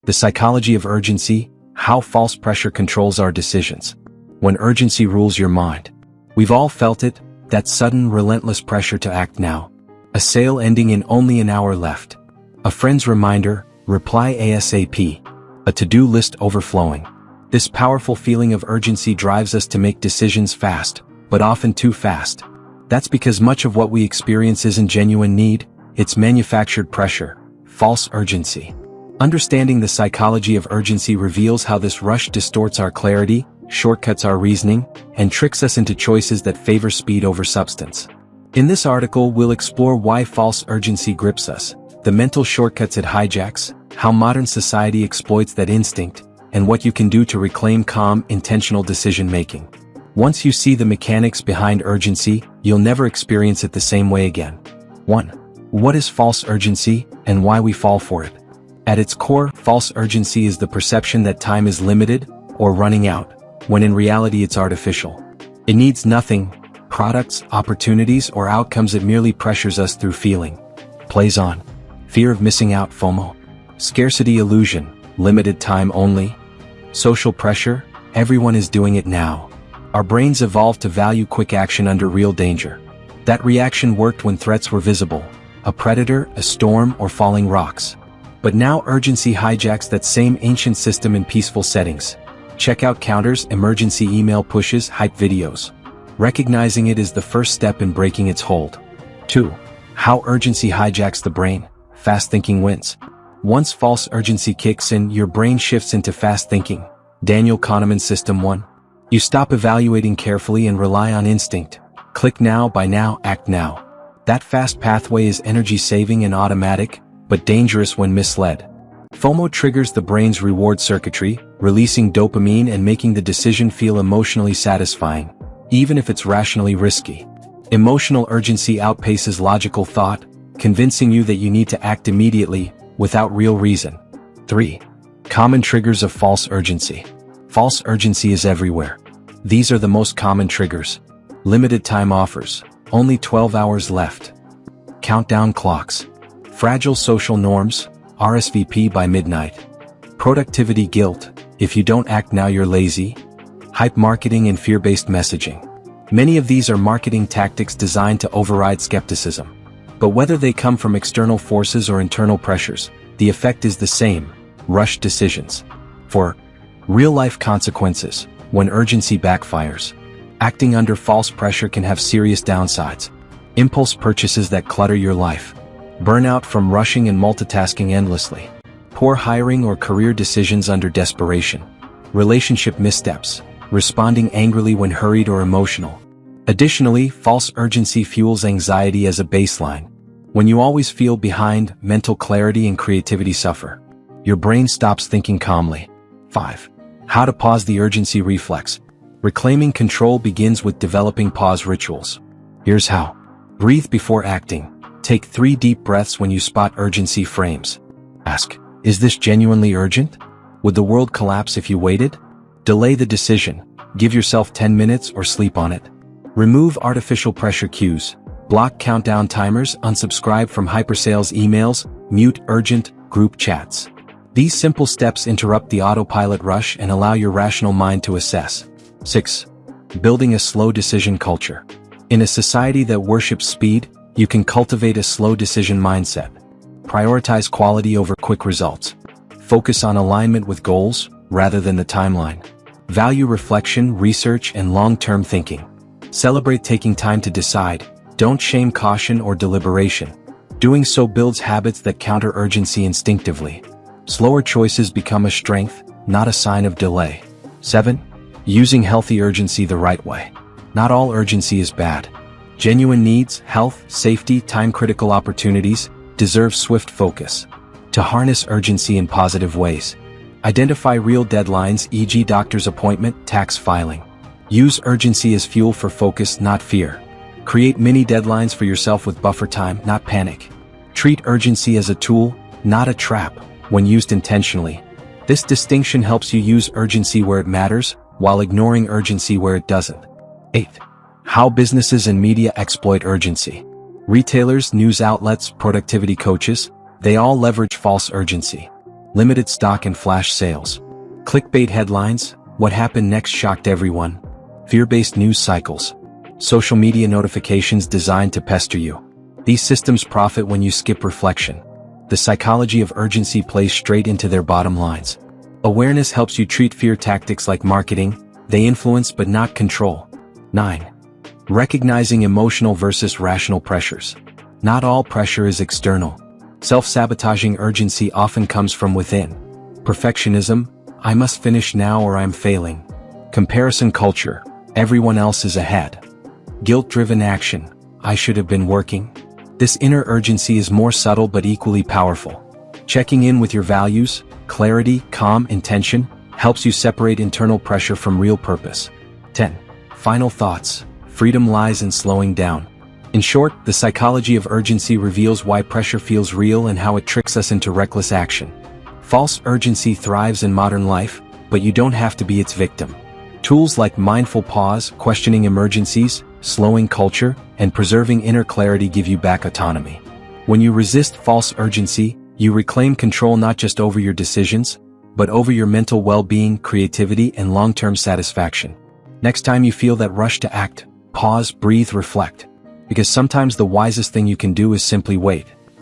The psychology of urgency, how false pressure controls our decisions. When urgency rules your mind. We've all felt it, that sudden, relentless pressure to act now. A sale ending in only an hour left. A friend's reminder, reply ASAP. A to-do list overflowing. This powerful feeling of urgency drives us to make decisions fast, but often too fast. That's because much of what we experience isn't genuine need, it's manufactured pressure, false urgency. Understanding the psychology of urgency reveals how this rush distorts our clarity, shortcuts our reasoning, and tricks us into choices that favor speed over substance. In this article, we'll explore why false urgency grips us, the mental shortcuts it hijacks, how modern society exploits that instinct, and what you can do to reclaim calm, intentional decision-making. Once you see the mechanics behind urgency, you'll never experience it the same way again. 1. What is false urgency, and why we fall for it? At its core, false urgency is the perception that time is limited, or running out, when in reality it's artificial. It needs nothing, products, opportunities, or outcomes. It merely pressures us through feeling. Plays on. Fear of missing out, FOMO. Scarcity illusion, limited time only. Social pressure, everyone is doing it now. Our brains evolved to value quick action under real danger. That reaction worked when threats were visible, a predator, a storm, or falling rocks. But now urgency hijacks that same ancient system in peaceful settings. Checkout counters, emergency email pushes, hype videos. Recognizing it is the first step in breaking its hold. 2. How urgency hijacks the brain. Fast thinking wins. Once false urgency kicks in, your brain shifts into fast thinking. Daniel Kahneman's System 1. You stop evaluating carefully and rely on instinct. Click now, buy now, act now. That fast pathway is energy-saving and automatic, but dangerous when misled. FOMO triggers the brain's reward circuitry, releasing dopamine and making the decision feel emotionally satisfying, even if it's rationally risky. Emotional urgency outpaces logical thought, convincing you that you need to act immediately, without real reason. 3. Common triggers of false urgency. False urgency is everywhere. These are the most common triggers. Limited time offers, only 12 hours left. Countdown clocks. Fragile social norms, RSVP by midnight. Productivity guilt, if you don't act now you're lazy. Hype marketing and fear-based messaging. Many of these are marketing tactics designed to override skepticism. But whether they come from external forces or internal pressures, the effect is the same, rushed decisions. 4. Real-life consequences. When urgency backfires. Acting under false pressure can have serious downsides. Impulse purchases that clutter your life. Burnout from rushing and multitasking endlessly. Poor hiring or career decisions under desperation. Relationship missteps. Responding angrily when hurried or emotional. Additionally, false urgency fuels anxiety as a baseline. When you always feel behind, mental clarity and creativity suffer. Your brain stops thinking calmly. 5. How to pause the urgency reflex. Reclaiming control begins with developing pause rituals. Here's how. Breathe before acting. Take 3 deep breaths when you spot urgency frames. Ask, is this genuinely urgent? Would the world collapse if you waited? Delay the decision. Give yourself 10 minutes or sleep on it. Remove artificial pressure cues. Block countdown timers, unsubscribe from hypersales emails, mute urgent group chats. These simple steps interrupt the autopilot rush and allow your rational mind to assess. 6. Building a slow decision culture. In a society that worships speed, you can cultivate a slow decision mindset. Prioritize quality over quick results. Focus on alignment with goals, rather than the timeline. Value reflection, research, and long-term thinking. Celebrate taking time to decide. Don't shame caution or deliberation. Doing so builds habits that counter urgency instinctively. Slower choices become a strength, not a sign of delay. 7. Using healthy urgency the right way. Not all urgency is bad. Genuine needs, health, safety, time-critical opportunities deserve swift focus. To harness urgency in positive ways. Identify real deadlines, e.g. doctor's appointment, tax filing. Use urgency as fuel for focus, not fear. Create mini deadlines for yourself with buffer time, not panic. Treat urgency as a tool, not a trap, when used intentionally. This distinction helps you use urgency where it matters, while ignoring urgency where it doesn't. 8. How businesses and media exploit urgency. Retailers, news outlets, productivity coaches, they all leverage false urgency. limited stock and flash sales. Clickbait headlines, what happened next shocked everyone. Fear-based news cycles. Social media notifications designed to pester you. These systems profit when you skip reflection. The psychology of urgency plays straight into their bottom lines. Awareness helps you treat fear tactics like marketing. They influence but not control. 9. Recognizing emotional versus rational pressures. Not all pressure is external. Self-sabotaging urgency often comes from within. Perfectionism, I must finish now or I'm failing. Comparison culture, everyone else is ahead. Guilt-driven action, I should have been working. This inner urgency is more subtle but equally powerful. Checking in with your values, clarity, calm, intention, helps you separate internal pressure from real purpose. 10. Final thoughts. Freedom lies in slowing down. In short, the psychology of urgency reveals why pressure feels real and how it tricks us into reckless action. False urgency thrives in modern life, but you don't have to be its victim. Tools like mindful pause, questioning emergencies, slowing culture, and preserving inner clarity give you back autonomy. When you resist false urgency, you reclaim control not just over your decisions, but over your mental well-being, creativity, and long-term satisfaction. Next time you feel that rush to act, pause, breathe, reflect. Because sometimes the wisest thing you can do is simply wait.